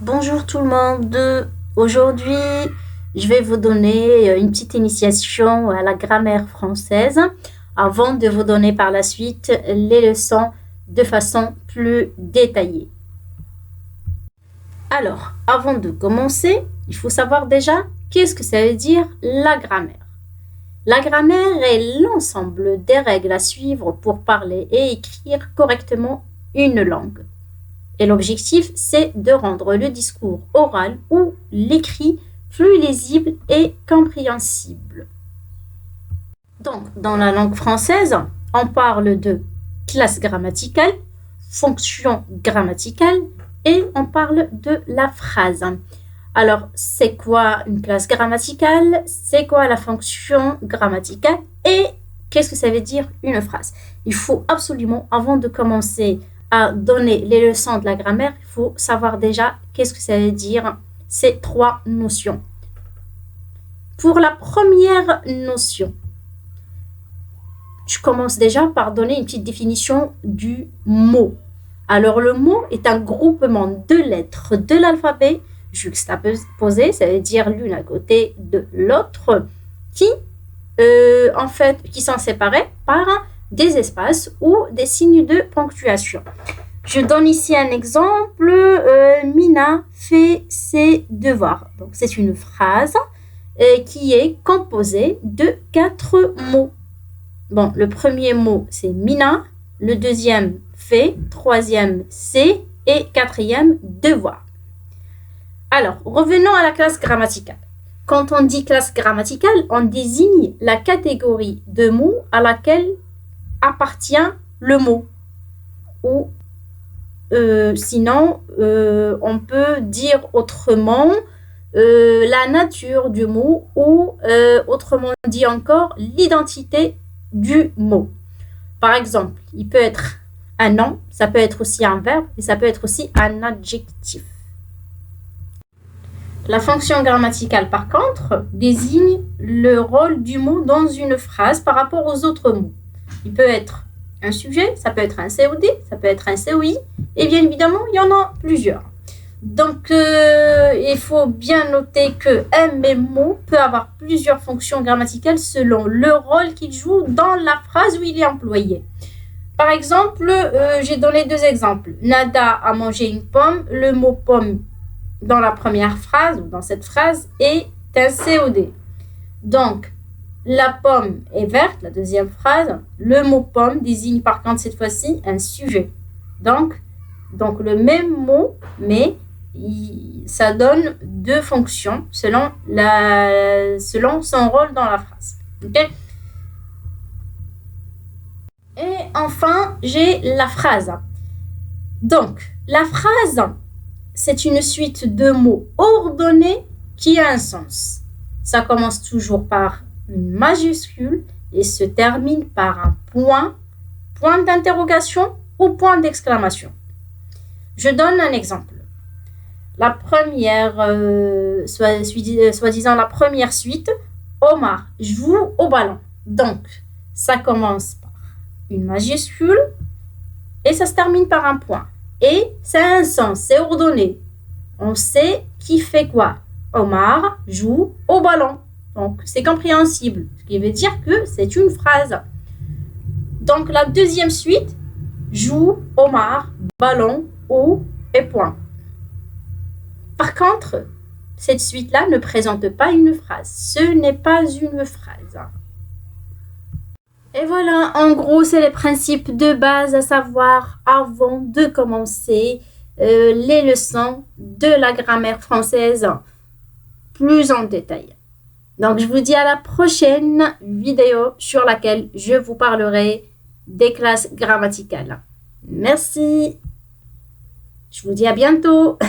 Bonjour tout le monde. Aujourd'hui, je vais vous donner une petite initiation à la grammaire française avant de vous donner par la suite les leçons de façon plus détaillée. Alors, avant de commencer, il faut savoir déjà qu'est-ce que ça veut dire la grammaire. La grammaire est l'ensemble des règles à suivre pour parler et écrire correctement une langue. Et l'objectif, c'est de rendre le discours oral ou l'écrit plus lisible et compréhensible. Donc, dans la langue française, on parle de classe grammaticale, fonction grammaticale et on parle de la phrase. Alors, c'est quoi une classe grammaticale? C'est quoi la fonction grammaticale? Et qu'est-ce que ça veut dire une phrase? Il faut absolument, avant de commencer à donner les leçons de la grammaire, il faut savoir déjà qu'est-ce que ça veut dire ces trois notions. Pour la première notion, je commence déjà par donner une petite définition du mot. Alors le mot est un groupement de lettres de l'alphabet juxtaposées, ça veut dire l'une à côté de l'autre, qui sont séparées par des espaces ou des signes de ponctuation. Je donne ici un exemple. Mina fait ses devoirs. Donc, c'est une phrase qui est composée de 4 mots. Bon, le premier mot, c'est Mina. Le deuxième, fait. Troisième, c'est. Et quatrième, devoir. Alors, revenons à la classe grammaticale. Quand on dit classe grammaticale, on désigne la catégorie de mots à laquelle appartient le mot. Ou sinon, on peut dire autrement la nature du mot ou autrement dit encore l'identité du mot. Par exemple, il peut être un nom, ça peut être aussi un verbe et ça peut être aussi un adjectif. La fonction grammaticale, par contre, désigne le rôle du mot dans une phrase par rapport aux autres mots. Il peut être un sujet, ça peut être un COD, ça peut être un COI, et bien évidemment, il y en a plusieurs. Donc, il faut bien noter qu'un même mot peut avoir plusieurs fonctions grammaticales selon le rôle qu'il joue dans la phrase où il est employé. Par exemple, j'ai donné 2 exemples. Nada a mangé une pomme. Le mot pomme dans la première phrase, ou dans cette phrase, est un COD. Donc, la pomme est verte, la deuxième phrase. Le mot pomme désigne par contre cette fois-ci un sujet. Donc le même mot, mais ça donne 2 fonctions selon son rôle dans la phrase. Okay? Et enfin, j'ai la phrase. Donc, la phrase, c'est une suite de mots ordonnés qui a un sens. Ça commence toujours par une majuscule et se termine par un point d'interrogation ou point d'exclamation. Je donne un exemple. La première, soi-disant la première suite, Omar joue au ballon. Donc, ça commence par une majuscule et ça se termine par un point. Et ça a un sens, c'est ordonné. On sait qui fait quoi. Omar joue au ballon. Donc, c'est compréhensible, ce qui veut dire que c'est une phrase. Donc, la deuxième suite, joue, Omar, ballon, au et point. Par contre, cette suite-là ne présente pas une phrase. Ce n'est pas une phrase. Et voilà, en gros, c'est les principes de base à savoir avant de commencer les leçons de la grammaire française plus en détail. Donc, je vous dis à la prochaine vidéo sur laquelle je vous parlerai des classes grammaticales. Merci. Je vous dis à bientôt.